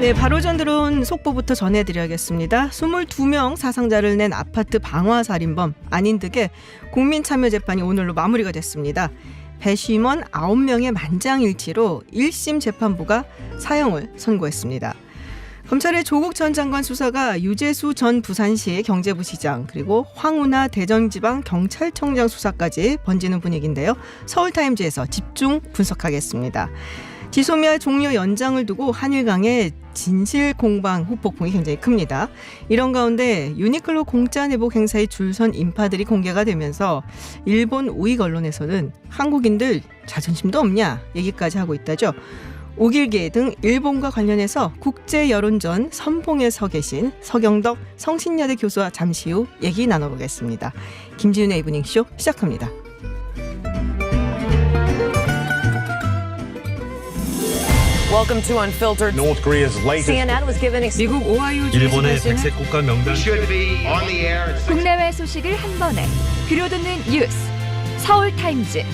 네, 바로 전 들어온 속보부터 전해드려야겠습니다. 22명 사상자를 낸 아파트 방화살인범 안인득의 국민참여재판이 오늘로 마무리가 됐습니다. 배심원 9명의 만장일치로 1심 재판부가 사형을 선고했습니다. 검찰의 조국 전 장관 수사가 유재수 전 부산시 경제부시장 그리고 황운하 대전지방경찰청장 수사까지 번지는 분위기인데요. 서울타임즈에서 집중 분석하겠습니다. 지소미아 종료 연장을 두고 한일 간의 진실 공방 후폭풍이 굉장히 큽니다. 이런 가운데 유니클로 공짜 내복 행사에 줄선 인파들이 공개가 되면서 일본 우익 언론에서는 한국인들 자존심도 없냐 얘기까지 하고 있다죠. 오길계 등 일본과 관련해서 국제 여론전 선봉에 서 계신 서경덕 성신여대 교수와 잠시 후 얘기 나눠보겠습니다. 김지윤의 이브닝쇼 시작합니다. Welcome to Unfiltered. North Korea's latest. CNN was given 미국 오하이오주 일본의 백색 국가 명단. Should be on the air. 국내외 소식을 한 번에 들려듣는 뉴스 서울타임즈.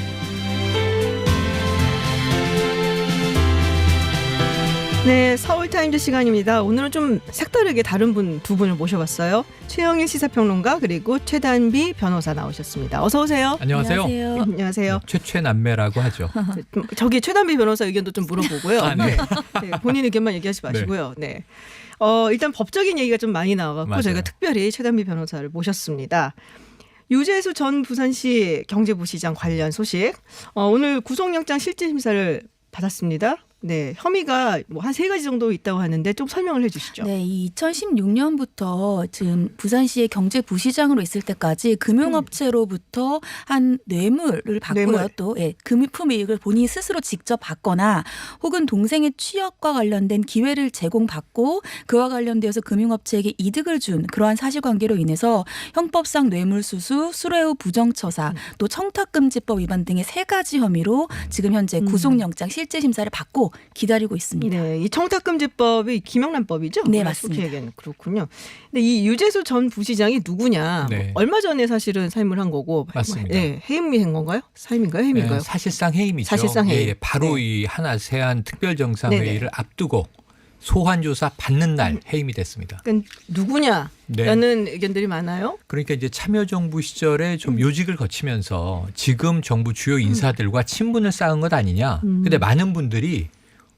네, 서울타임즈 시간입니다. 오늘은 좀 색다르게 다른 두 분을 모셔봤어요. 최영일 시사평론가 그리고 최단비 변호사 나오셨습니다. 어서 오세요. 안녕하세요. 안녕하세요. 최남매라고 하죠. 저기 최단비 변호사 의견도 좀 물어보고요. 아, 네. 네, 본인 의견만 얘기하지 마시고요. 네. 일단 법적인 얘기가 좀 많이 나와갖고 맞아요. 저희가 특별히 최단비 변호사를 모셨습니다. 유재수 전 부산시 경제부시장 관련 소식. 오늘 구속영장 실질심사를 받았습니다. 네, 혐의가 뭐 한 3가지 정도 있다고 하는데 좀 설명을 해 주시죠. 네, 2016년부터 지금 부산시의 경제부시장으로 있을 때까지 금융업체로부터 한 뇌물을 받고요. 뇌물. 또 금품 이익을 본인이 스스로 직접 받거나 혹은 동생의 취업과 관련된 기회를 제공받고 그와 관련되어서 금융업체에게 이득을 준 그러한 사실관계로 인해서 형법상 뇌물수수, 수뢰후 부정처사, 또 청탁금지법 위반 등의 3가지 혐의로 지금 현재 구속영장 실질심사를 받고 기다리고 있습니다. 네, 이 청탁금지법이 김영란법이죠? 네, 맞습니다. 얘기하는 그렇군요. 근데 이 유재수 전 부시장이 누구냐? 네. 얼마 전에 사실은 사임을 한 거고, 맞습니다. 네, 해임한 건가요? 사임인가요? 해임인가요? 네, 사실상 해임이죠. 사실상 해임. 예, 바로 네. 이 하나 세안 특별정상회의를 네네. 앞두고 소환조사 받는 날 해임이 됐습니다. 그러니까 누구냐라는 의견들이 많아요. 그러니까 이제 참여정부 시절에 좀 요직을 거치면서 지금 정부 주요 인사들과 친분을 쌓은 것 아니냐. 근데 많은 분들이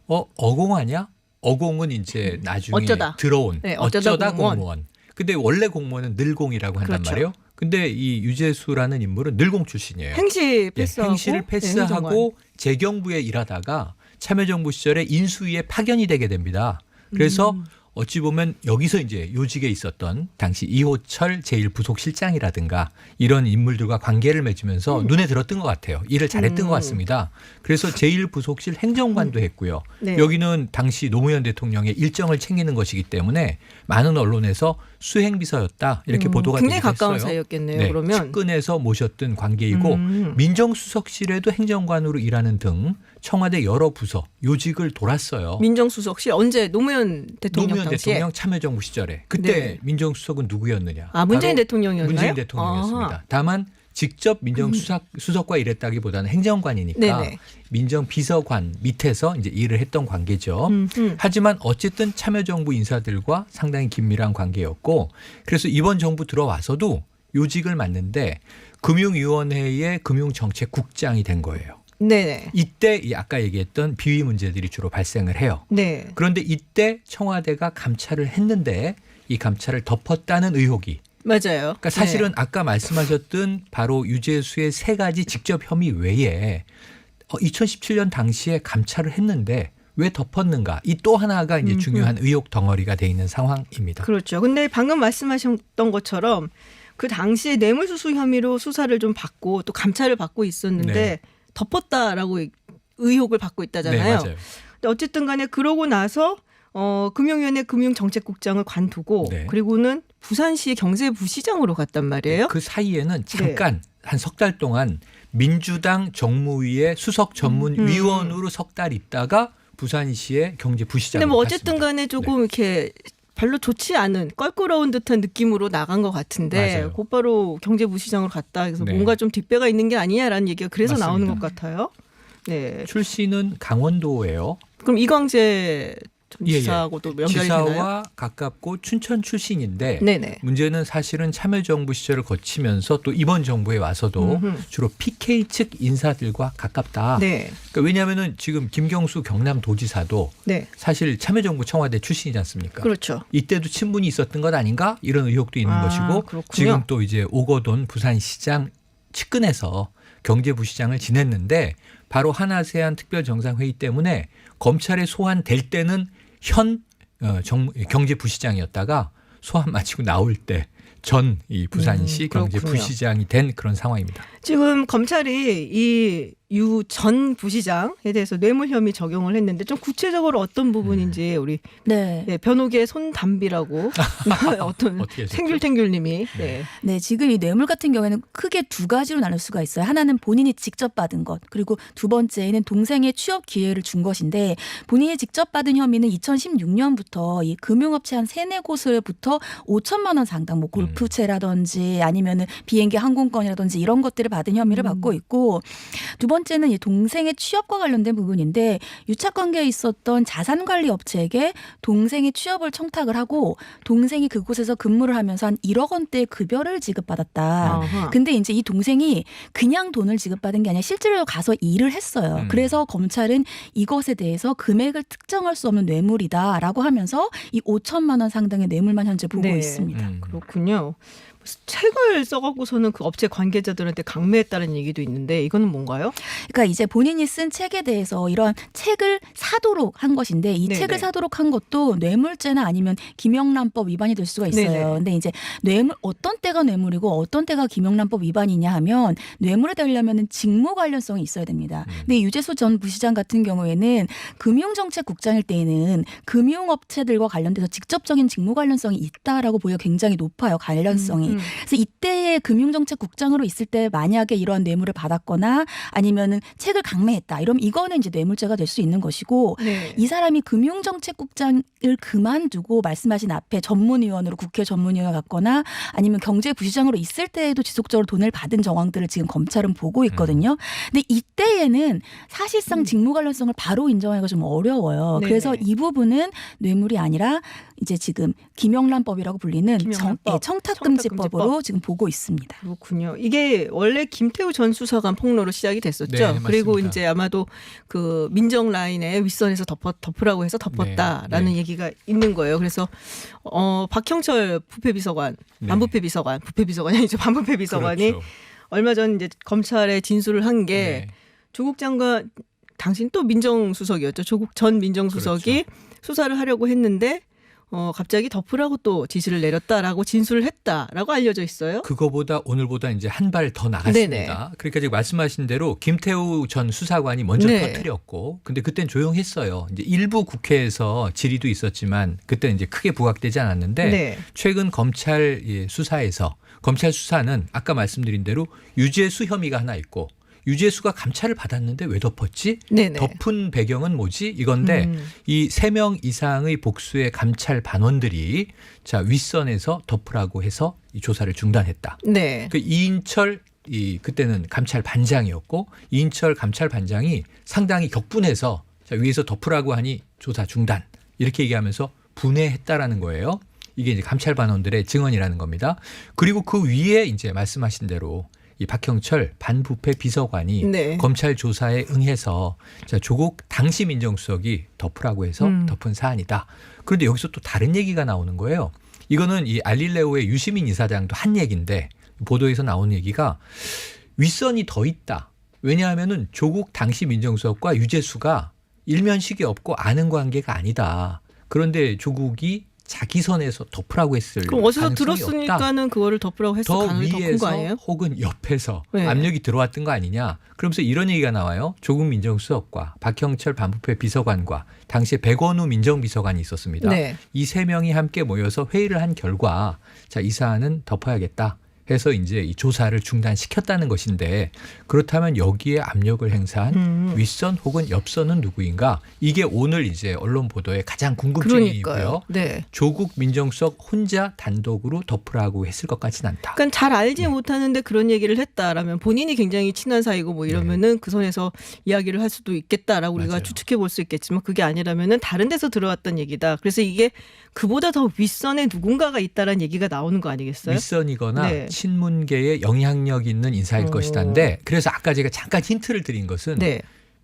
어공하냐? 어공은 이제 나중에 어쩌다. 들어온 네, 어쩌다 공무원. 근데 원래 공무원은 늘공이라고 한단 그렇죠. 말이에요. 근데 이 유재수라는 인물은 늘공 출신이에요. 행시 예, 패스하고 행시를 네, 패스하고 행정관. 재경부에 일하다가 참여정부 시절에 인수위에 파견이 되게 됩니다. 그래서 어찌 보면 여기서 이제 요직에 있었던 당시 이호철 제1부속실장이라든가 이런 인물들과 관계를 맺으면서 눈에 들었던 것 같아요. 일을 잘했던 것 같습니다. 그래서 제1부속실 행정관도 했고요. 네. 여기는 당시 노무현 대통령의 일정을 챙기는 것이기 때문에 많은 언론에서 수행비서였다 이렇게 보도가 굉장히 되기도 가까운 했어요. 사이였겠네요. 네, 그러면 측근에서 모셨던 관계이고 민정수석실에도 행정관으로 일하는 등 청와대 여러 부서 요직을 돌았어요. 민정수석실 언제 노무현 대통령 노무현 당시에 대통령 참여정부 시절에 그때 네. 민정수석은 누구였느냐? 문재인 바로 대통령이었나요? 문재인 대통령이었습니다. 아하. 다만 직접 민정수석과 일했다기보다는 행정관이니까 네네. 민정비서관 밑에서 이제 일을 했던 관계죠. 하지만 어쨌든 참여정부 인사들과 상당히 긴밀한 관계였고 그래서 이번 정부 들어와서도 요직을 맡는데 금융위원회의 금융정책국장이 된 거예요. 네네. 이때 이 아까 얘기했던 비위 문제들이 주로 발생을 해요. 네. 그런데 이때 청와대가 감찰을 했는데 이 감찰을 덮었다는 의혹이 맞아요. 그러니까 사실은 네. 아까 말씀하셨던 바로 유재수의 3가지 직접 혐의 외에 2017년 당시에 감찰을 했는데 왜 덮었는가 이 또 하나가 이제 중요한 의혹 덩어리가 돼 있는 상황입니다. 그렇죠. 근데 방금 말씀하셨던 것처럼 그 당시에 뇌물수수 혐의로 수사를 좀 받고 또 감찰을 받고 있었는데 네. 덮었다라고 의혹을 받고 있다잖아요. 네, 맞아요. 근데 어쨌든 간에 그러고 나서 금융위원회 금융정책국장을 관두고 네. 그리고는 부산시 경제부시장으로 갔단 말이에요. 그 사이에는 잠깐 한 석 달 동안 민주당 정무위의 수석 전문위원으로 석 달 있다가 부산시의 경제부시장으로 근데 뭐 어쨌든 갔습니다. 간에 조금 이렇게 별로 좋지 않은 껄끄러운 듯한 느낌으로 나간 것 같은데 맞아요. 곧바로 경제부시장으로 갔다. 그래서 네. 뭔가 좀 뒷배가 있는 게 아니냐라는 얘기가 그래서 나오는 맞습니다. 것 같아요. 네. 출신은 강원도예요. 그럼 이광재 전 지사하고도 연결이 지사와 되나요? 가깝고 춘천 출신인데 네네. 문제는 사실은 참여정부 시절을 거치면서 또 이번 정부에 와서도 주로 PK 측 인사들과 가깝다. 네. 그러니까 왜냐하면은 지금 김경수 경남도지사도 네. 사실 참여정부 청와대 출신이지 않습니까? 그렇죠. 이때도 친분이 있었던 것 아닌가 이런 의혹도 있는 아, 것이고 그렇군요. 지금 또 이제 오거돈 부산시장 측근에서 경제부시장을 지냈는데 바로 한아세안 특별정상회의 때문에 검찰에 소환될 때는 현 경제부시장이었다가 소환 마치고 나올 때 전 이 부산시 그렇군요. 경제부시장이 된 그런 상황입니다. 지금 검찰이 이 유 전 부시장에 대해서 뇌물 혐의 적용을 했는데 좀 구체적으로 어떤 부분인지 우리 네. 네, 변호계의 손담비라고 어떤 어떻게 하셨죠? 탱귤탱귤님이 네. 네, 지금 이 뇌물 같은 경우에는 크게 두 가지로 나눌 수가 있어요. 하나는 본인이 직접 받은 것, 그리고 두 번째는 동생의 취업 기회를 준 것인데 본인이 직접 받은 혐의는 2016년부터 이 금융업체 한 3-4곳으로부터 5천만 원 상당, 뭐 골프채라든지 아니면은 비행기 항공권이라든지 이런 것들을 받은 혐의를 받고 있고 두 번째는 이 동생의 취업과 관련된 부분인데 유착관계에 있었던 자산관리 업체에게 동생의 취업을 청탁을 하고 동생이 그곳에서 근무를 하면서 한 1억 원대의 급여를 지급받았다. 아하. 근데 이제 이 동생이 그냥 돈을 지급받은 게 아니라 실제로 가서 일을 했어요. 그래서 검찰은 이것에 대해서 금액을 특정할 수 없는 뇌물이다라고 하면서 이 5천만 원 상당의 뇌물만 현재 보고 네. 있습니다. 그렇군요. 책을 써갖고서는 그 업체 관계자들한테 강매했다는 얘기도 있는데 이거는 뭔가요? 그러니까 이제 본인이 쓴 책에 대해서 이런 책을 사도록 한 것인데 이 네네. 책을 사도록 한 것도 뇌물죄나 아니면 김영란법 위반이 될 수가 있어요. 네네. 근데 이제 뇌물 어떤 때가 뇌물이고 어떤 때가 김영란법 위반이냐 하면 뇌물에 되려면은 직무 관련성이 있어야 됩니다. 근데 유재수 전 부시장 같은 경우에는 금융정책국장일 때에는 금융업체들과 관련돼서 직접적인 직무 관련성이 있다라고 보기가 굉장히 높아요. 관련성이. 그래서 이때의 금융정책국장으로 있을 때 만약에 이러한 뇌물을 받았거나 아니면은 책을 강매했다. 이러면 이거는 이제 뇌물죄가 될 수 있는 것이고 네. 이 사람이 금융정책국장을 그만두고 말씀하신 앞에 전문위원으로 국회 전문위원을 갔거나 아니면 경제부시장으로 있을 때에도 지속적으로 돈을 받은 정황들을 지금 검찰은 보고 있거든요. 근데 이때에는 사실상 직무 관련성을 바로 인정하기가 좀 어려워요. 네네. 그래서 이 부분은 뇌물이 아니라 이제 지금 김영란법이라고 불리는 김영란법, 청탁금지법으로 지금 보고 있습니다. 그렇군요. 이게 원래 김태우 전 수사관 폭로로 시작이 됐었죠. 네, 그리고 맞습니다. 이제 아마도 그 민정 라인에 윗선에서 덮으라고 해서 덮었다라는 네. 얘기가 있는 거예요. 그래서 박형철 부패비서관, 네. 반부패비서관, 부패비서관이 아니죠. 반부패비서관이 그렇죠. 얼마 전 이제 검찰에 진술을 한 게 네. 조국 장관 당신 또 민정수석이었죠. 조국 전 민정수석이 그렇죠. 수사를 하려고 했는데 갑자기 덮으라고 또 지시를 내렸다라고 진술을 했다라고 알려져 있어요. 그거보다 오늘보다 이제 한 발 더 나갔습니다. 네네. 그러니까 지금 말씀하신 대로 김태우 전 수사관이 먼저 네. 터뜨렸고, 근데 그땐 조용했어요. 이제 일부 국회에서 질의도 있었지만 그때 이제 크게 부각되지 않았는데 네. 최근 검찰 수사에서 검찰 수사는 아까 말씀드린 대로 유죄수 혐의가 하나 있고. 유재수가 감찰을 받았는데 왜 덮었지? 네네. 덮은 배경은 뭐지? 이건데 이 3명 이상의 복수의 감찰 반원들이 자 윗선에서 덮으라고 해서 이 조사를 중단했다. 네. 그 이인철 그때는 감찰 반장이었고 이인철 감찰 반장이 상당히 격분해서 자 위에서 덮으라고 하니 조사 중단 이렇게 얘기하면서 분해했다라는 거예요. 이게 이제 감찰 반원들의 증언이라는 겁니다. 그리고 그 위에 이제 말씀하신 대로 이 박형철 반부패 비서관이 네. 검찰 조사에 응해서 자, 조국 당시 민정수석이 덮으라고 해서 덮은 사안이다. 그런데 여기서 또 다른 얘기가 나오는 거예요. 이거는 이 알릴레오의 유시민 이사장도 한 얘기인데 보도에서 나온 얘기가 윗선이 더 있다. 왜냐하면은 조국 당시 민정수석과 유재수가 일면식이 없고 아는 관계가 아니다. 그런데 조국이 자기 선에서 덮으라고 했을 그럼 어디서 가능성이 없다. 들었으니까는 그거를 덮으라고 했을 더 가능성이 더 큰 거 위에서 아니에요? 혹은 옆에서 네. 압력이 들어왔던 거 아니냐. 그러면서 이런 얘기가 나와요. 조국 민정수석과 박형철 반부패 비서관과 당시에 백원우 민정비서관이 있었습니다. 네. 이 3명이 함께 모여서 회의를 한 결과 자, 이 사안은 덮어야겠다. 해서 이제 이 조사를 중단시켰다는 것인데 그렇다면 여기에 압력을 행사한 윗선 혹은 옆선은 누구인가? 이게 오늘 이제 언론 보도의 가장 궁금증이고요. 그러니까요. 네. 조국 민정수석 혼자 단독으로 덮으라고 했을 것 같지는 않다. 그러니까 잘 알지 못하는데 그런 얘기를 했다라면 본인이 굉장히 친한 사이고 뭐 이러면은 그 선에서 이야기를 할 수도 있겠다라고 우리가 맞아요. 추측해 볼 수 있겠지만 그게 아니라면은 다른 데서 들어왔던 얘기다. 그래서 이게 그보다 더 윗선에 누군가가 있다라는 얘기가 나오는 거 아니겠어요? 윗선이거나 네. 친문계에 영향력 있는 인사일 오. 것이다인데 그래서 아까 제가 잠깐 힌트를 드린 것은 네.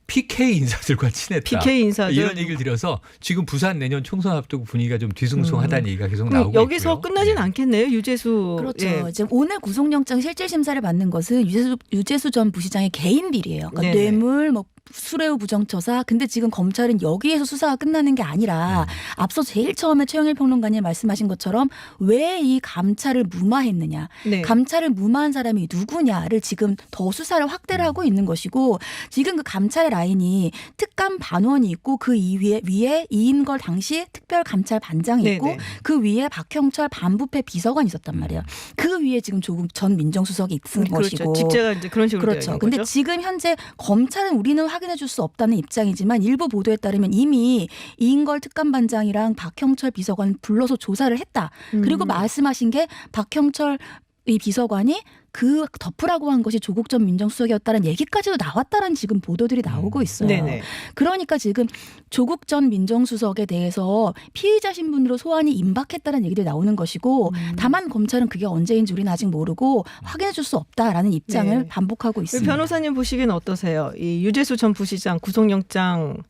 PK 인사들과 친했다. PK 인사들. 이런 얘기를 드려서 지금 부산 내년 총선 앞두고 분위기가 좀 뒤숭숭하다는 얘기가 계속 나오고 여기서 있고요. 끝나진 네. 않겠네요. 유재수. 그렇죠. 예. 지금 오늘 구속영장 실질 심사를 받는 것은 유재수 전 부시장의 개인 비리예요. 그러니까 네네. 뇌물, 뭐 수뢰우 부정처사. 근데 지금 검찰은 여기에서 수사가 끝나는 게 아니라 앞서 제일 처음에 최영일 평론가님 말씀하신 것처럼 왜 이 감찰을 무마했느냐. 네. 감찰을 무마한 사람이 누구냐를 지금 더 수사를 확대를 하고 있는 것이고 지금 그 감찰의 라인이 특감 반원이 있고 그 위에 이인걸 당시 특별감찰반장이 있고 네네. 그 위에 박형철 반부패 비서관이 있었단 말이에요. 그 위에 지금 조국 전 민정수석이 있은 그렇죠. 것이고. 직제가 이제 그런 식으로 그렇죠. 되어 있는 근데 거죠. 지금 현재 검찰은 우리는 확인해 줄 수 없다는 입장이지만 일부 보도에 따르면 이미 이인걸 특감반장이랑 박형철 비서관 불러서 조사를 했다. 그리고 말씀하신 게 박형철 이 비서관이 그 덮으라고 한 것이 조국 전 민정수석이었다는 얘기까지도 나왔다는 지금 보도들이 나오고 있어요. 네네. 그러니까 지금 조국 전 민정수석에 대해서 피의자 신분으로 소환이 임박했다는 얘기들이 나오는 것이고 다만 검찰은 그게 언제인지 우리는 아직 모르고 확인해 줄 수 없다라는 입장을 네. 반복하고 있습니다. 변호사님 보시기엔 어떠세요? 이 유재수 전 부시장 구속영장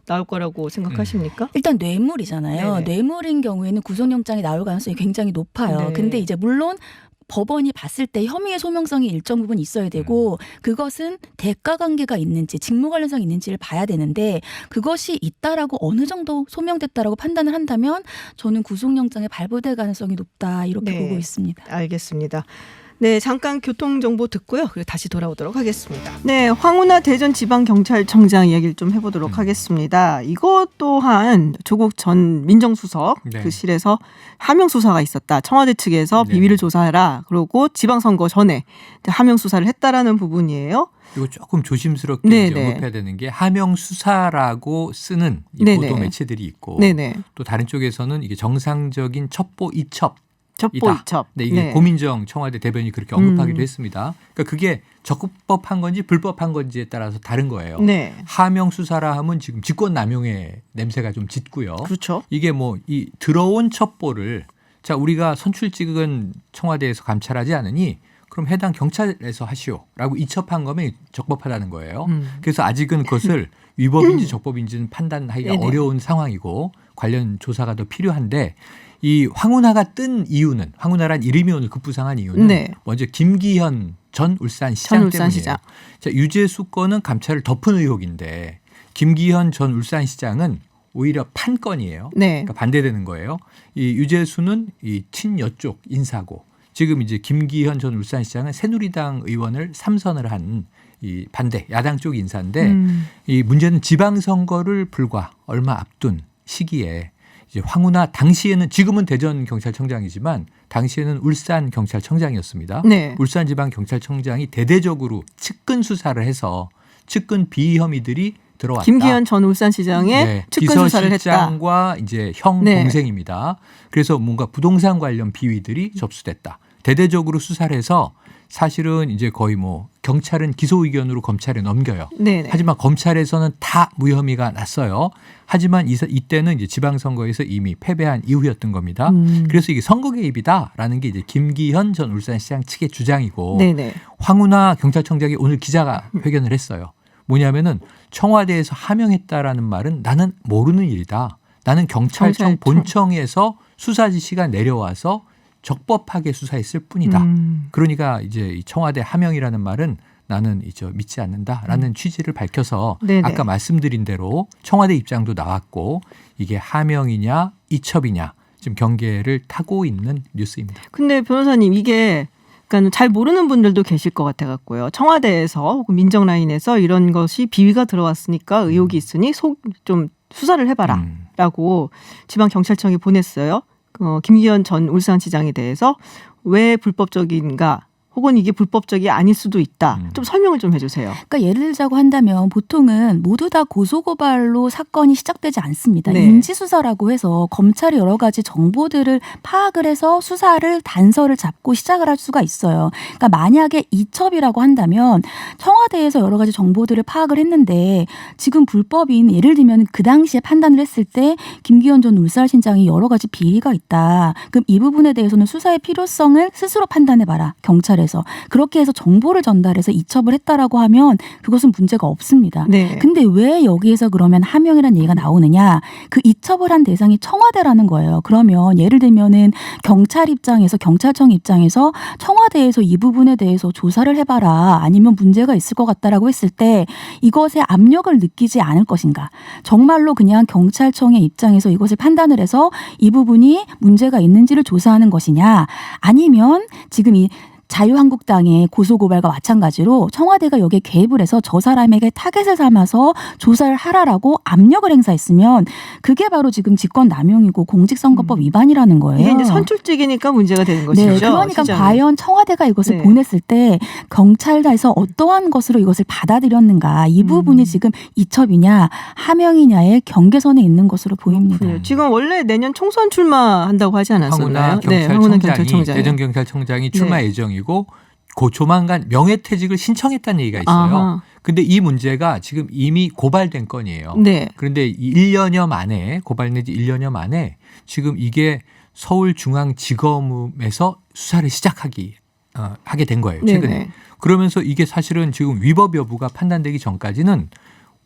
나올 거라고 생각하십니까? 일단 뇌물이잖아요. 네네. 뇌물인 경우에는 구속영장이 나올 가능성이 굉장히 높아요. 네. 근데 이제 물론 법원이 봤을 때 혐의의 소명성이 일정 부분 있어야 되고 그것은 대가 관계가 있는지 직무 관련성이 있는지를 봐야 되는데 그것이 있다라고 어느 정도 소명됐다라고 판단을 한다면 저는 구속영장에 발부될 가능성이 높다 이렇게 네. 보고 있습니다. 알겠습니다. 네, 잠깐 교통정보 듣고요. 그리고 다시 돌아오도록 하겠습니다. 네, 황운하 대전지방경찰청장 이야기를 좀 해보도록 하겠습니다. 이것 또한 조국 전 민정수석 네. 그 실에서 하명 수사가 있었다. 청와대 측에서 네. 비위를 조사해라. 그리고 지방선거 전에 하명 수사를 했다라는 부분이에요. 그리고 조금 조심스럽게 네네. 이제 언급해야 되는 게 하명 수사라고 쓰는 이 네네. 보도 매체들이 있고 네네. 또 다른 쪽에서는 이게 정상적인 첩보 이첩 첩보 이첩. 네, 이게 네. 고민정 청와대 대변인이 그렇게 언급하기도 했습니다. 그러니까 그게 적법한 건지 불법한 건지에 따라서 다른 거예요. 네. 하명 수사라 하면 지금 직권 남용의 냄새가 좀 짙고요. 그렇죠. 이게 뭐 이 들어온 첩보를 자 우리가 선출직은 청와대에서 감찰하지 않으니 그럼 해당 경찰에서 하시오라고 이첩한 거면 적법하다는 거예요. 그래서 아직은 그것을 위법인지 적법인지는 판단하기가 네네. 어려운 상황이고 관련 조사가 더 필요한데 이 황운하가 뜬 이유는 황운하란 이름이 오늘 급부상한 이유는 네. 먼저 김기현 전 울산시장 전 때문이에요. 울산시장. 자, 유재수 건은 감찰을 덮은 의혹인데 김기현 전 울산시장은 오히려 판 건이에요. 네. 그러니까 반대되는 거예요. 이 유재수는 이 친여 쪽 인사고 지금 이제 김기현 전 울산시장은 새누리당 의원을 3선을 한 이 반대 야당 쪽 인사인데 이 문제는 지방선거를 불과 얼마 앞둔 시기에 이제 황운하 당시에는 지금은 대전 경찰청장이지만 당시에는 울산 경찰청장이었습니다. 네. 울산지방경찰청장이 대대적으로 측근 수사를 해서 측근 비위 혐의들이 들어왔다. 김기현 전 울산시장의 네, 측근 수사를 했다. 비서실장과 이제 형 네. 동생입니다. 그래서 뭔가 부동산 관련 비위들이 접수됐다. 대대적으로 수사를 해서 사실은 이제 거의 뭐 경찰은 기소 의견으로 검찰에 넘겨요. 네네. 하지만 검찰에서는 다 무혐의가 났어요. 하지만 이때는 이제 지방선거에서 이미 패배한 이후였던 겁니다. 그래서 이게 선거 개입이다라는 게 이제 김기현 전 울산시장 측의 주장이고 네네. 황운하 경찰청장이 오늘 기자회견을 했어요. 뭐냐면은 청와대에서 하명했다라는 말은 나는 모르는 일이다. 나는 경찰청 본청에서 수사 지시가 내려와서 적법하게 수사했을 뿐이다. 그러니까 이제 이 청와대 하명이라는 말은 나는 이제 믿지 않는다라는 취지를 밝혀서 네네. 아까 말씀드린 대로 청와대 입장도 나왔고 이게 하명이냐 이첩이냐 지금 경계를 타고 있는 뉴스입니다. 근데 변호사님 이게 그러니까 잘 모르는 분들도 계실 것 같아 갖고요. 청와대에서 혹은 민정 라인에서 이런 것이 비위가 들어왔으니까 의혹이 있으니 좀 수사를 해봐라라고 지방 경찰청이 보냈어요. 김기현 전 울산시장에 대해서 왜 불법적인가? 혹은 이게 불법적이 아닐 수도 있다. 좀 설명을 좀 해주세요. 그러니까 예를 들자고 한다면 보통은 모두 다 고소고발로 사건이 시작되지 않습니다. 네. 인지수사라고 해서 검찰이 여러 가지 정보들을 파악을 해서 수사를 단서를 잡고 시작을 할 수가 있어요. 그러니까 만약에 이첩이라고 한다면 청와대에서 여러 가지 정보들을 파악을 했는데 지금 불법인 예를 들면 그 당시에 판단을 했을 때 김기현 전 울산시장이 여러 가지 비리가 있다. 그럼 이 부분에 대해서는 수사의 필요성을 스스로 판단해봐라. 경찰에 그렇게 해서 정보를 전달해서 이첩을 했다라고 하면 그것은 문제가 없습니다. 네. 근데 왜 여기에서 그러면 하명이라는 얘기가 나오느냐? 그 이첩을 한 대상이 청와대라는 거예요. 그러면 예를 들면은 경찰 입장에서 경찰청 입장에서 청와대에서 이 부분에 대해서 조사를 해봐라. 아니면 문제가 있을 것 같다라고 했을 때 이것에 압력을 느끼지 않을 것인가? 정말로 그냥 경찰청의 입장에서 이것을 판단을 해서 이 부분이 문제가 있는지를 조사하는 것이냐? 아니면 지금 이 자유한국당의 고소고발과 마찬가지로 청와대가 여기에 개입을 해서 저 사람에게 타겟을 삼아서 조사를 하라라고 압력을 행사했으면 그게 바로 지금 직권남용이고 공직선거법 위반이라는 거예요. 이게 이제 선출직이니까 문제가 되는 것이죠. 네, 그러니까 시장은. 과연 청와대가 이것을 네. 보냈을 때 경찰에서 어떠한 것으로 이것을 받아들였는가 이 부분이 지금 이첩이냐 하명이냐의 경계선에 있는 것으로 보입니다. 그렇군요. 지금 원래 내년 총선 출마한다고 하지 않았었나요? 황운하 경찰청장이. 경찰청장이 대전경찰청장이 출마 네. 예정이고 그 조만간 명예퇴직을 신청했다는 얘기가 있어요. 아하. 근데 이 문제가 지금 이미 고발된 건이에요. 네. 그런데 1년여 만에 고발 내지 1년여 만에 지금 이게 서울중앙지검에서 수사를 하게 된 거예요. 최근에. 네네. 그러면서 이게 사실은 지금 위법 여부가 판단되기 전까지는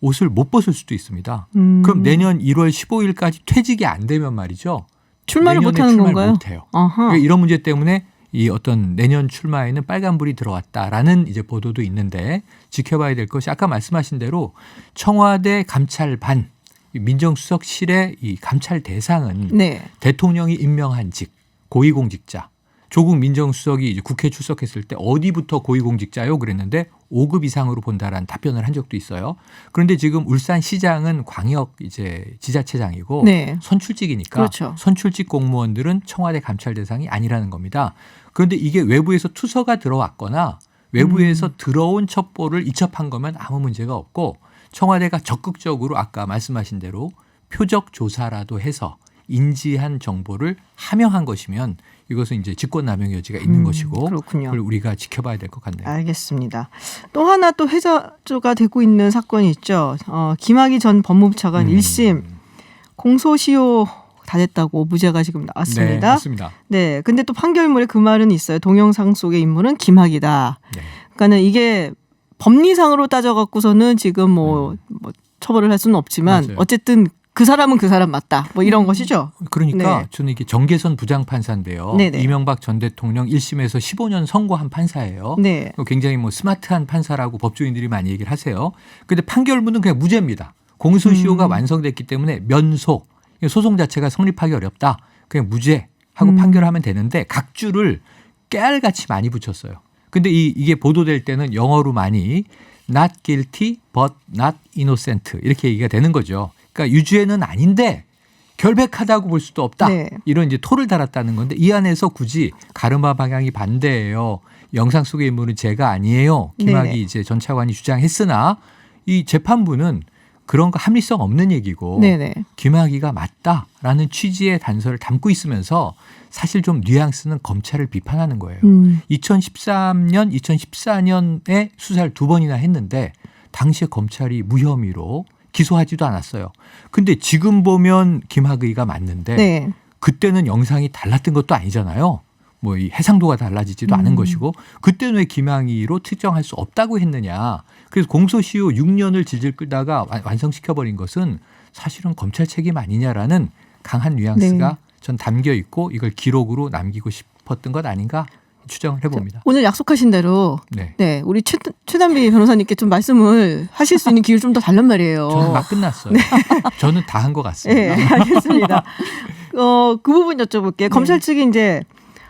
옷을 못 벗을 수도 있습니다. 그럼 내년 1월 15일까지 퇴직이 안 되면 말이죠. 출마를 내년에 못하는 출마를 건가요? 못해요. 아하. 그러니까 이런 문제 때문에 이 어떤 내년 출마에는 빨간불이 들어왔다라는 이제 보도도 있는데 지켜봐야 될 것이 아까 말씀하신 대로 청와대 감찰반 민정수석실의 이 감찰 대상은 네. 대통령이 임명한 직 고위공직자 조국 민정수석이 이제 국회 출석했을 때 어디부터 고위공직자요 그랬는데 5급 이상으로 본다라는 답변을 한 적도 있어요. 그런데 지금 울산시장은 광역 이제 지자체장이고 네. 선출직이니까 그렇죠. 선출직 공무원들은 청와대 감찰 대상이 아니라는 겁니다. 그런데 이게 외부에서 투서가 들어왔거나 외부에서 들어온 첩보를 이첩한 거면 아무 문제가 없고 청와대가 적극적으로 아까 말씀하신 대로 표적 조사라도 해서 인지한 정보를 하명한 것이면 이것은 이제 직권남용 여지가 있는 것이고 그렇군요. 그걸 우리가 지켜봐야 될 것 같네요. 알겠습니다. 또 하나 또 회자조가 되고 있는 사건이 있죠. 김학의 전 법무부 차관 1심 공소시효 다 됐다고 무죄가 지금 네, 나왔습니다. 맞습니다. 네, 근데 또 판결문에 그 말은 있어요. 동영상 속의 인물은 김학이다. 네. 그러니까는 이게 법리상으로 따져갖고서는 지금 뭐 처벌을 할 수는 없지만 맞아요. 어쨌든 그 사람은 그 사람 맞다. 뭐 이런 것이죠. 그러니까 네. 저는 이게 정계선 부장판사인데요. 네네. 이명박 전 대통령 1심에서 15년 선고한 판사예요. 네. 굉장히 뭐 스마트한 판사라고 법조인들이 많이 얘기를 하세요. 그런데 판결문은 그냥 무죄입니다. 공소시효가 완성됐기 때문에 면소, 소송 자체가 성립하기 어렵다. 그냥 무죄하고 판결하면 되는데 각주를 깨알같이 많이 붙였어요. 근데 이게 보도될 때는 영어로 많이 not guilty but not innocent 이렇게 얘기가 되는 거죠. 그러니까 유죄는 아닌데 결백하다고 볼 수도 없다. 네. 이런 이제 토를 달았다는 건데 이 안에서 굳이 가르마 방향이 반대예요. 영상 속의 인물은 제가 아니에요. 김학의 네네. 이제 전 차관이 주장했으나 이 재판부는 그런 거 합리성 없는 얘기고 네네. 김학의가 맞다라는 취지의 단서를 담고 있으면서 사실 좀 뉘앙스는 검찰을 비판하는 거예요. 2013년, 2014년에 수사를 2번이나 했는데 당시에 검찰이 무혐의로 기소하지도 않았어요. 근데 지금 보면 김학의가 맞는데 네. 그때는 영상이 달랐던 것도 아니잖아요. 뭐 이 해상도가 달라지지도 않은 것이고 그때는 왜 김학의로 특정할 수 없다고 했느냐. 그래서 공소시효 6년을 질질 끌다가 완성시켜버린 것은 사실은 검찰 책임 아니냐라는 강한 뉘앙스가 네. 전 담겨 있고 이걸 기록으로 남기고 싶었던 것 아닌가 추정을 해봅니다. 오늘 약속하신 대로 네. 네, 우리 최단비 변호사님께 좀 말씀을 하실 수 있는 기회를 좀 더 달란 말이에요. 저는 막 끝났어요. 저는 다 한 것 같습니다. 네, 알겠습니다. 그 부분 여쭤볼게요. 검찰 측이 이제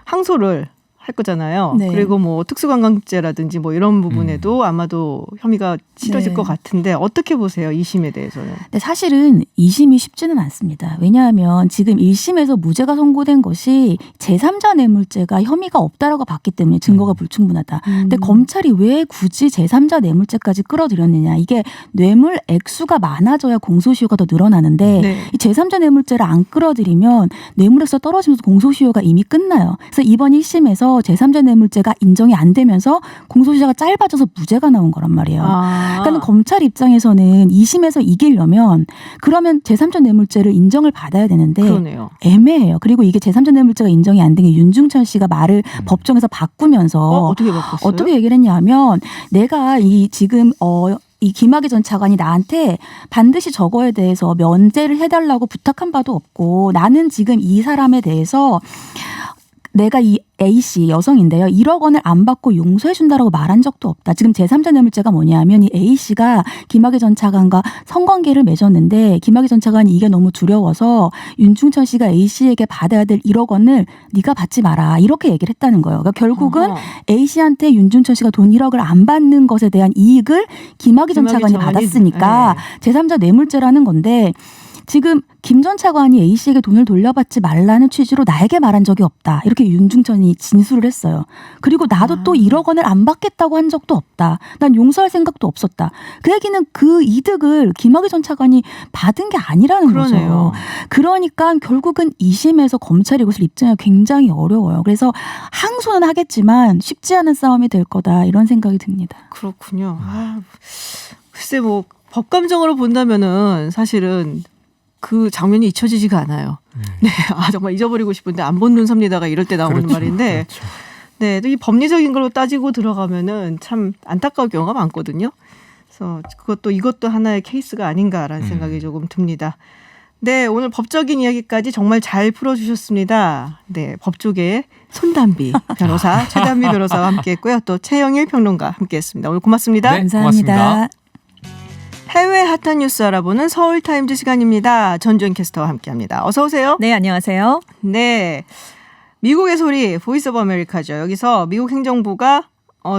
항소를 할 거잖아요. 네. 그리고 뭐 특수관광죄라든지 뭐 이런 부분에도 아마도 혐의가 치러질 네. 것 같은데 어떻게 보세요? 2심에 대해서는. 근데 사실은 2심이 쉽지는 않습니다. 왜냐하면 지금 1심에서 무죄가 선고된 것이 제3자 뇌물죄가 혐의가 없다라고 봤기 때문에 증거가 불충분하다. 근데 검찰이 왜 굳이 제3자 뇌물죄까지 끌어들였느냐. 이게 뇌물 액수가 많아져야 공소시효가 더 늘어나는데 네. 이 제3자 뇌물죄를 안 끌어들이면 뇌물 액수가 떨어지면서 공소시효가 이미 끝나요. 그래서 이번 1심에서 제3자 뇌물죄가 인정이 안 되면서 공소시효가 짧아져서 무죄가 나온 거란 말이에요. 그러니까 검찰 입장에서는 2심에서 이기려면 그러면 제3자 뇌물죄를 인정을 받아야 되는데 그러네요. 애매해요. 그리고 이게 제3자 뇌물죄가 인정이 안 된 게 윤중천 씨가 말을 법정에서 바꾸면서 어떻게 바꿨어요? 어떻게 얘기를 했냐면 내가 이 지금 이 김학의 전 차관이 나한테 반드시 저거에 대해서 면제를 해달라고 부탁한 바도 없고 나는 지금 이 사람에 대해서 내가 이 A씨 여성인데요. 1억 원을 안 받고 용서해준다라고 말한 적도 없다. 지금 제3자 뇌물죄가 뭐냐면 이 A씨가 김학의 전 차관과 성관계를 맺었는데 김학의 전 차관이 이게 너무 두려워서 윤중천 씨가 A씨에게 받아야 될 1억 원을 네가 받지 마라. 이렇게 얘기를 했다는 거예요. 그러니까 결국은 A씨한테 윤중천 씨가 돈 1억을 안 받는 것에 대한 이익을 김학의 전 차관이 받았으니까 제3자 뇌물죄라는 건데 지금 김 전 차관이 A씨에게 돈을 돌려받지 말라는 취지로 나에게 말한 적이 없다. 이렇게 윤중천이 진술을 했어요. 그리고 나도 또 1억 원을 안 받겠다고 한 적도 없다. 난 용서할 생각도 없었다. 그 얘기는 그 이득을 김학의 전 차관이 받은 게 아니라는 그러네요. 거죠. 그러니까 결국은 2심에서 검찰이 이것을 입증하기 굉장히 어려워요. 그래서 항소는 하겠지만 쉽지 않은 싸움이 될 거다. 이런 생각이 듭니다. 그렇군요. 글쎄 뭐 법감정으로 본다면은 사실은 그 장면이 잊혀지지가 않아요. 네, 정말 잊어버리고 싶은데 안 본 눈 삽니다가 이럴 때 나오는 그렇죠. 말인데, 그렇죠. 네, 또 이 법리적인 걸로 따지고 들어가면은 참 안타까운 경우가 많거든요. 그래서 이것도 하나의 케이스가 아닌가라는 생각이 조금 듭니다. 네, 오늘 법적인 이야기까지 정말 잘 풀어주셨습니다. 네, 법조계의 손담비 변호사 최담비 변호사와 함께했고요. 또 최영일 평론가 함께했습니다. 오늘 고맙습니다. 네, 감사합니다. 고맙습니다. 해외 핫한 뉴스 알아보는 서울타임즈 시간입니다. 전주현 캐스터와 함께합니다. 어서 오세요. 네, 안녕하세요. 네, 미국의 소리 보이스 오브 아메리카죠. 여기서 미국 행정부가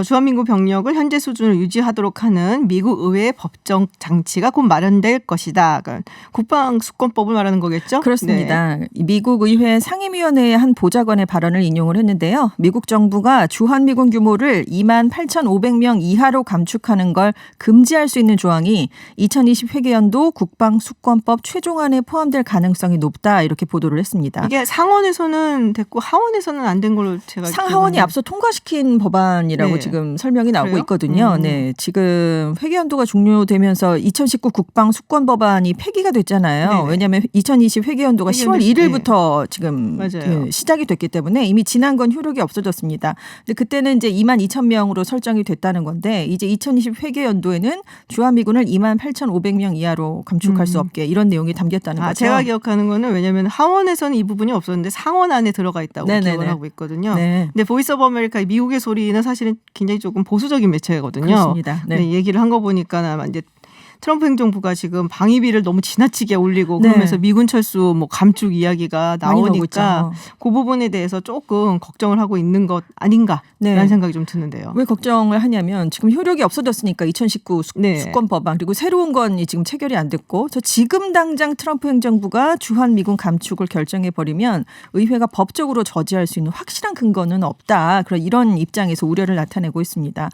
주한민국 병력을 현재 수준을 유지하도록 하는 미국 의회의 법정 장치가 곧 마련될 것이다. 국방수권법을 말하는 거겠죠? 그렇습니다. 네. 미국 의회 상임위원회의 한 보좌관의 발언을 인용을 했는데요. 미국 정부가 주한미군 규모를 28,500명 이하로 감축하는 걸 금지할 수 있는 조항이 2020 회계연도 국방수권법 최종안에 포함될 가능성이 높다. 이렇게 보도를 했습니다. 이게 상원에서는 됐고 하원에서는 안 된 걸로 제가 상하원이 기억하는- 앞서 통과시킨 법안이라고 네. 지금 설명이 나오고 그래요? 있거든요. 네, 지금 회계연도가 종료되면서 2019 국방수권법안이 폐기가 됐잖아요. 네네. 왜냐하면 2020 회계연도가 10월 회계연도 1일부터 지금 맞아요. 시작이 됐기 때문에 이미 지난 건 효력이 없어졌습니다. 근데 그때는 이제 22,000명으로 설정이 됐다는 건데 이제 2020 회계연도에는 주한미군을 28,500명 이하로 감축할 수 없게 이런 내용이 담겼다는 거죠. 제가 기억하는 거는 왜냐하면 하원에서는 이 부분이 없었는데 상원 안에 들어가 있다고 네네네. 기억을 하고 있거든요. 네. 근데 보이스 오브 아메리카 미국의 소리는 사실은 굉장히 조금 보수적인 매체거든요. 그렇습니다. 네. 네, 얘기를 한 거 보니까 아마 이제 트럼프 행정부가 지금 방위비를 너무 지나치게 올리고 네. 그러면서 미군 철수 뭐 감축 이야기가 많이 나오고 나오니까 있죠. 그 부분에 대해서 조금 걱정을 하고 있는 것 아닌가라는 네. 생각이 좀 드는데요. 왜 걱정을 하냐면 지금 효력이 없어졌으니까 2019 네. 수권법안 그리고 새로운 건 지금 체결이 안 됐고 저 지금 당장 트럼프 행정부가 주한미군 감축을 결정해 버리면 의회가 법적으로 저지할 수 있는 확실한 근거는 없다. 그런 이런 입장에서 우려를 나타내고 있습니다.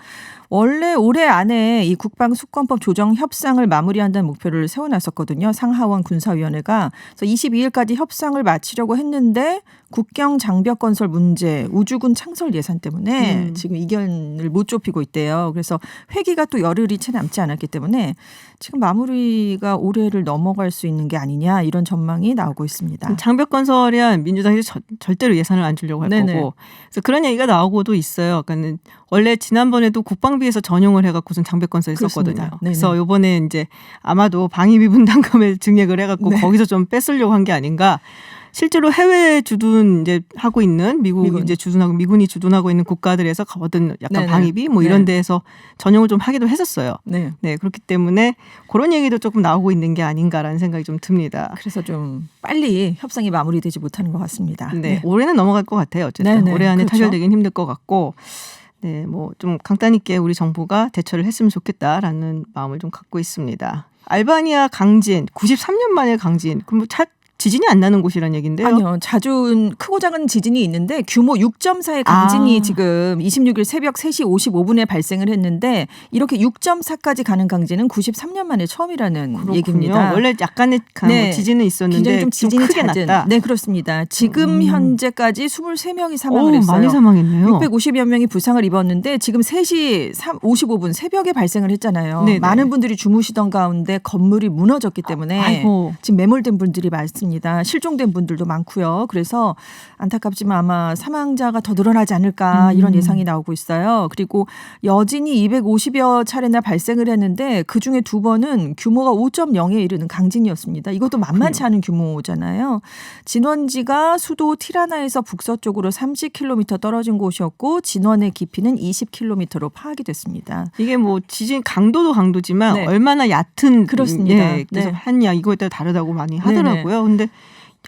원래 올해 안에 이 국방수권법 조정 협상을 마무리한다는 목표를 세워놨었거든요. 상하원 군사위원회가. 그래서 22일까지 협상을 마치려고 했는데 국경 장벽 건설 문제, 우주군 창설 예산 때문에 지금 이견을 못 좁히고 있대요. 그래서 회기가 또 열흘이 채 남지 않았기 때문에 지금 마무리가 올해를 넘어갈 수 있는 게 아니냐 이런 전망이 나오고 있습니다. 장벽 건설이야 민주당이 절대로 예산을 안 주려고 할 네네. 거고 그래서 그런 얘기가 나오고도 있어요. 그러니까 원래 지난번에도 국방비에서 전용을 해갖고선 장벽 건설 했었거든요. 그렇습니다. 그래서 이번에 이제 아마도 방위비 분담금을 증액을 해갖고 네. 거기서 좀 뺏으려고 한 게 아닌가. 실제로 해외 주둔 이제 하고 있는 미국이 미군. 이제 주둔하고 미군이 주둔하고 있는 국가들에서 얻은 약간 네네. 방위비 뭐 이런 데에서 전용을 좀 하기도 했었어요. 네. 네, 그렇기 때문에 그런 얘기도 조금 나오고 있는 게 아닌가라는 생각이 좀 듭니다. 그래서 좀 빨리 협상이 마무리되지 못하는 것 같습니다. 네, 올해는 넘어갈 것 같아요. 어쨌든 네네, 올해 안에 그렇죠. 타결되긴 힘들 것 같고, 네, 뭐 좀 강단 있게 우리 정부가 대처를 했으면 좋겠다라는 마음을 좀 갖고 있습니다. 알바니아 강진, 93년 만에 강진. 그럼 뭐 지진이 안 나는 곳이란 얘기인데요. 아니요. 자주 크고 작은 지진이 있는데 규모 6.4의 강진이 지금 26일 새벽 3시 55분에 발생을 했는데 이렇게 6.4까지 가는 강진은 93년 만에 처음이라는 그렇군요. 얘기입니다. 원래 약간의 네. 지진은 있었는데 굉장히 좀 지진이 크게 잦은. 났다. 네, 그렇습니다. 지금 현재까지 23명이 사망을 오, 했어요. 많이 사망했네요. 650여 명이 부상을 입었는데 지금 3시 55분 새벽에 발생을 했잖아요. 네네. 많은 분들이 주무시던 가운데 건물이 무너졌기 때문에 아이고. 지금 매몰된 분들이 많습니다. 실종된 분들도 많고요. 그래서 안타깝지만 아마 사망자가 더 늘어나지 않을까 이런 예상이 나오고 있어요. 그리고 여진이 250여 차례나 발생을 했는데 그중에 2번은 규모가 5.0에 이르는 강진이었습니다. 이것도 만만치 않은 규모잖아요. 진원지가 수도 티라나에서 북서쪽으로 30km 떨어진 곳이었고 진원의 깊이는 20km로 파악이 됐습니다. 이게 뭐 지진 강도도 강도지만 네. 얼마나 얕은 그렇습니다. 그래서 네. 하냐 이거에 따라 다르다고 많이 네네. 하더라고요. 근데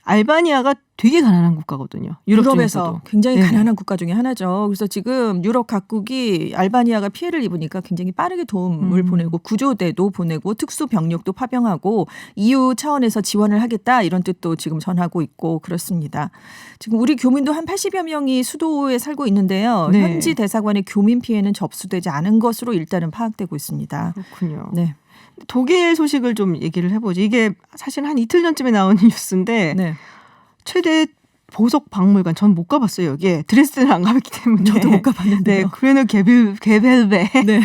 알바니아가 되게 가난한 국가거든요. 유럽에서 중에서도. 굉장히 네. 가난한 국가 중에 하나죠. 그래서 지금 유럽 각국이 알바니아가 피해를 입으니까 굉장히 빠르게 도움을 보내고 구조대도 보내고 특수 병력도 파병하고 EU 차원에서 지원을 하겠다 이런 뜻도 지금 전하고 있고 그렇습니다. 지금 우리 교민도 한 80여 명이 수도에 살고 있는데요. 네. 현지 대사관의 교민 피해는 접수되지 않은 것으로 일단은 파악되고 있습니다. 그렇군요. 네. 독일 소식을 좀 얘기를 해보죠. 이게 사실 한 이틀 전쯤에 나온 뉴스인데 네. 최대 보석 박물관 전 못 가봤어요. 여기에 드레스덴을 안 가봤기 때문에 저도 못 가봤는데요. 네, 그레너 게벨베, 네.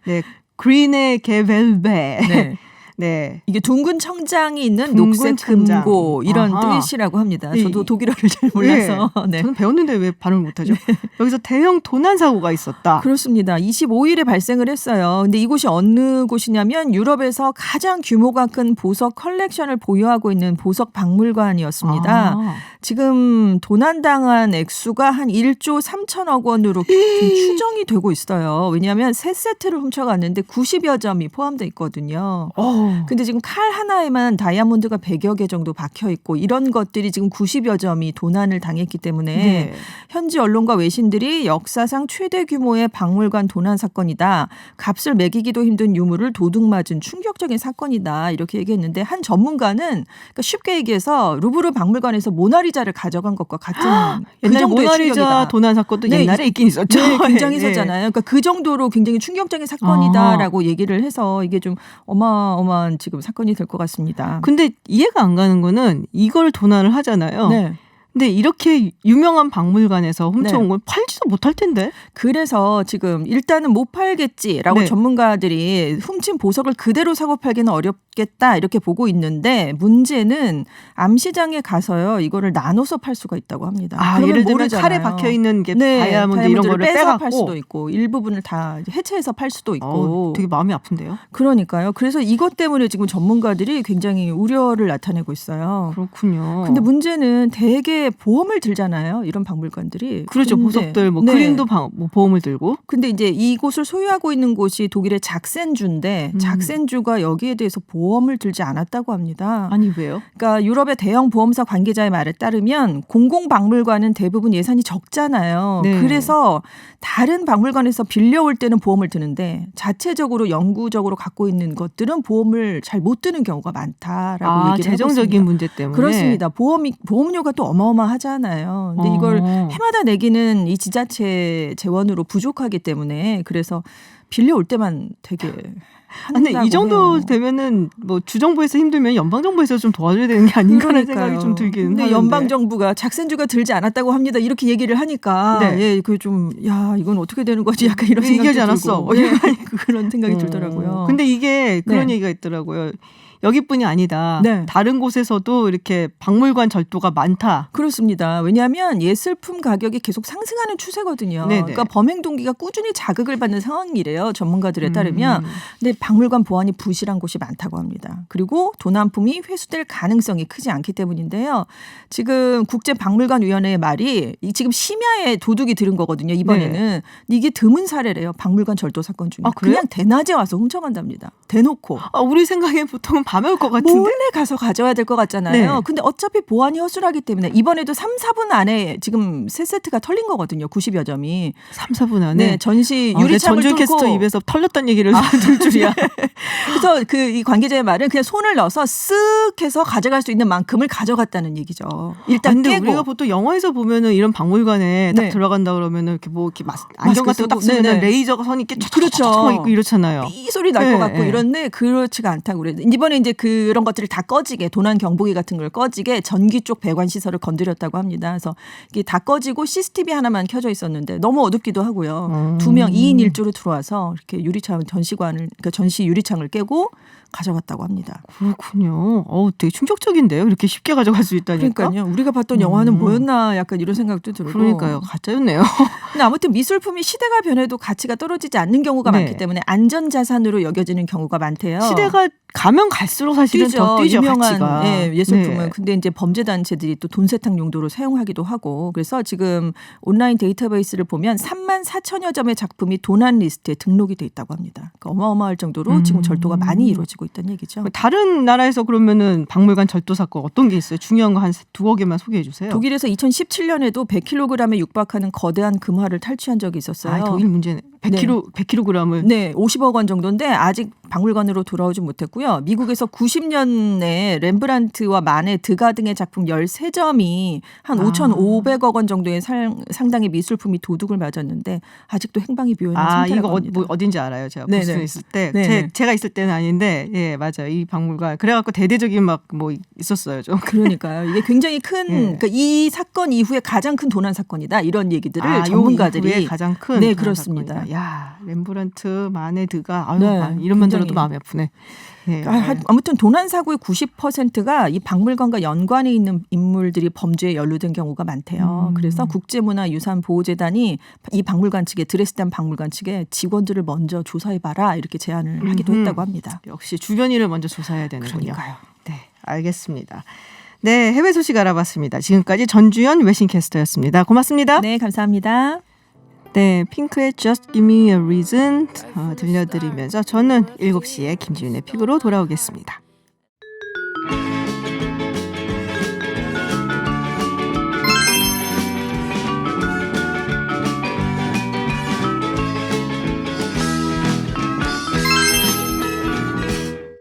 네, 그린의 게벨베, 네. 네. 이게 둥근 청장이 있는 둥근 녹색 청장. 금고 이런 아하. 뜻이라고 합니다. 네. 저도 독일어를 잘 몰라서. 네. 저는 배웠는데 왜 발음을 못하죠? 여기서 대형 도난 사고가 있었다. 그렇습니다. 25일에 발생을 했어요. 근데 이곳이 어느 곳이냐면 유럽에서 가장 규모가 큰 보석 컬렉션을 보유하고 있는 보석 박물관이었습니다. 아. 지금 도난당한 액수가 한 1조 3천억 원으로 좀 추정이 되고 있어요. 왜냐하면 세 세트를 훔쳐갔는데 90여 점이 포함되어 있거든요. 근데 지금 칼 하나에만 다이아몬드가 100여 개 정도 박혀 있고 이런 것들이 지금 90여 점이 도난을 당했기 때문에 네. 현지 언론과 외신들이 역사상 최대 규모의 박물관 도난 사건이다. 값을 매기기도 힘든 유물을 도둑맞은 충격적인 사건이다. 이렇게 얘기했는데 한 전문가는 그러니까 쉽게 얘기해서 루브르 박물관에서 모나리자를 가져간 것과 같은 그 옛날에 정도의 모나리자 충격이다. 도난 사건도 네, 옛날에 있긴 있었죠. 네, 굉장히 네. 있었잖아요. 그러니까 그 정도로 굉장히 충격적인 사건이다라고 얘기를 해서 이게 좀 어마어마한 지금 사건이 될 것 같습니다. 근데 이해가 안 가는 거는 이걸 도난을 하잖아요. 네. 근데 이렇게 유명한 박물관에서 훔쳐온 네. 걸 팔지도 못할 텐데. 그래서 지금 일단은 못 팔겠지라고 네. 전문가들이 훔친 보석을 그대로 사고 팔기는 어렵겠다 이렇게 보고 있는데 문제는 암시장에 가서요 이거를 나눠서 팔 수가 있다고 합니다. 아, 그러면 예를 들면 모르잖아요. 칼에 박혀 있는 게 네, 다이아몬드 이런 다이아몬드를 거를 빼서 빼갖고 팔 수도 있고 일부분을 다 해체해서 팔 수도 있고. 어우, 되게 마음이 아픈데요. 그러니까요. 그래서 이것 때문에 지금 전문가들이 굉장히 우려를 나타내고 있어요. 그렇군요. 근데 문제는 대개 보험을 들잖아요. 이런 박물관들이. 그렇죠. 근데- 보석들 뭐 네. 그린도 뭐 보험을 들고. 근데 이제 이곳을 소유하고 있는 곳이 독일의 작센주인데 작센주가 여기에 대해서 보험을 들지 않았다고 합니다. 아니 왜요? 그러니까 유럽의 대형 보험사 관계자의 말에 따르면 공공박물관은 대부분 예산이 적잖아요. 네. 그래서 다른 박물관에서 빌려올 때는 보험을 드는데 자체적으로 영구적으로 갖고 있는 것들은 보험을 잘 못 드는 경우가 많다라고 얘기를 재정적인 해봤습니다. 문제 때문에. 그렇습니다. 보험료가 또 어마어마하잖아요. 근데 이걸 해마다 내기는 이 지자체 재원으로 부족하기 때문에 그래서 빌려올 때만 되게 근데 한다고 이 정도 해요. 되면은 뭐 주정부에서 힘들면 연방정부에서 좀 도와줘야 되는 게 아닌가라는 그러니까요. 생각이 좀 들기는 근데 하는데. 연방 정부가 작센주가 들지 않았다고 합니다. 이렇게 얘기를 하니까 네. 예, 그 좀 야 이건 어떻게 되는 거지? 약간 이런 왜 생각이 얘기하지 않았어? 들고 예, 그런 생각이 들더라고요. 근데 이게 그런 네. 얘기가 있더라고요. 여기뿐이 아니다. 네. 다른 곳에서도 이렇게 박물관 절도가 많다. 그렇습니다. 왜냐하면 예술품 가격이 계속 상승하는 추세거든요. 네네. 그러니까 범행 동기가 꾸준히 자극을 받는 상황이래요. 전문가들에 따르면. 근데 박물관 보안이 부실한 곳이 많다고 합니다. 그리고 도난품이 회수될 가능성이 크지 않기 때문인데요. 지금 국제박물관위원회의 말이 지금 심야에 도둑이 들은 거거든요. 이번에는. 이게 드문 사례래요. 박물관 절도 사건 중에. 아, 그래요? 그냥 대낮에 와서 훔쳐간답니다. 대놓고. 우리 생각엔 보통은 밤에 올 것 같은데. 몰래 가서 가져야 될 것 같잖아요. 네. 근데 어차피 보안이 허술하기 때문에 이번에도 3, 4분 안에 지금 세 세트가 털린 거거든요. 90여 점이. 3, 4분 안에. 네, 전시 내 유리창을 전준 뚫고. 캐스터 입에서 털렸다는 얘기를 들 줄이야. 그래서 이 관계자의 말은 그냥 손을 넣어서 쓱 해서 가져갈 수 있는 만큼을 가져갔다는 얘기죠. 일단 근데 깨고. 우리가 보통 영화에서 보면은 이런 박물관에 딱 네. 들어간다 그러면은 이렇게 뭐 이렇게 안경 같은 거 딱 쓰고, 쓰면은 네네. 레이저 선이 이렇게 그렇죠. 쫙쫙 있고 이렇잖아요. 이 소리 날 것 네, 같고 네. 이런데 그렇지가 않다고 그래요. 이번에 이제 그런 것들을 다 꺼지게 도난 경보기 같은 걸 꺼지게 전기 쪽 배관 시설을 건드렸다고 합니다. 그래서 이게 다 꺼지고 CCTV 하나만 켜져 있었는데 너무 어둡기도 하고요. 2명 2인 1조로 들어와서 이렇게 유리창 그러니까 전시 유리창을 깨고 가져갔다고 합니다. 그렇군요. 되게 충격적인데요. 이렇게 쉽게 가져갈 수 있다니까. 그러니까요. 우리가 봤던 영화는 뭐였나 약간 이런 생각도 들고. 그러니까요. 가짜였네요. 근데 아무튼 미술품이 시대가 변해도 가치가 떨어지지 않는 경우가 네. 많기 때문에 안전자산으로 여겨지는 경우가 많대요. 시대가 가면 갈수록 사실은 더 뛰죠. 유명한 가치가. 예술품은. 네. 근데 이제 범죄 단체들이 또 돈 세탁 용도로 사용하기도 하고 그래서 지금 온라인 데이터베이스를 보면 3만 4천여 점의 작품이 도난 리스트에 등록이 돼 있다고 합니다. 그러니까 어마어마할 정도로 지금 절도가 많이 이루어지고 있다는 얘기죠. 다른 나라에서 그러면은 박물관 절도 사건 어떤 게 있어요? 중요한 거 한 두어 개만 소개해 주세요. 독일에서 2017년에도 100kg에 육박하는 거대한 금화를 탈취한 적이 있었어요. 독일 문제는 100kg을. 네, 50억 원 정도인데 아직 박물관으로 돌아오지 못했고요. 미국에서 90년에 렘브란트와 마네, 드가 등의 작품 13점이 한 5,500억 원 정도의 상당의 미술품이 도둑을 맞았는데 아직도 행방이 묘연한 상태라고 이거 합니다. 어딘지 알아요. 제가 네네. 보스턴에 있을 때. 네네. 제가 있을 때는 아닌데 예, 맞아요. 이 박물관. 그래갖고 대대적인 막 뭐 있었어요. 좀. 그러니까요. 이게 굉장히 큰 그러니까 이 사건 이후에 가장 큰 도난 사건이다. 이런 얘기들을 전문가들이 가장 큰 네, 도난 그렇습니다. 사건이다. 야, 렘브란트, 마네, 드가 네, 이름만 들어도 굉장히. 마음이 아프네. 네. 아무튼 도난 사고의 90%가 이 박물관과 연관에 있는 인물들이 범죄에 연루된 경우가 많대요. 그래서 국제문화유산보호재단이 이 박물관 측에 드레스덴 박물관 측에 직원들을 먼저 조사해봐라 이렇게 제안을 하기도 했다고 합니다. 역시 주변 일을 먼저 조사해야 되는군요. 그러니까요. 네, 알겠습니다. 네, 해외 소식 알아봤습니다. 지금까지 전주현 외신캐스터였습니다. 고맙습니다. 네, 감사합니다. 네, 핑크의 Just Give Me a Reason 들려드리면서 저는 7시에 김지윤의 픽으로 돌아오겠습니다.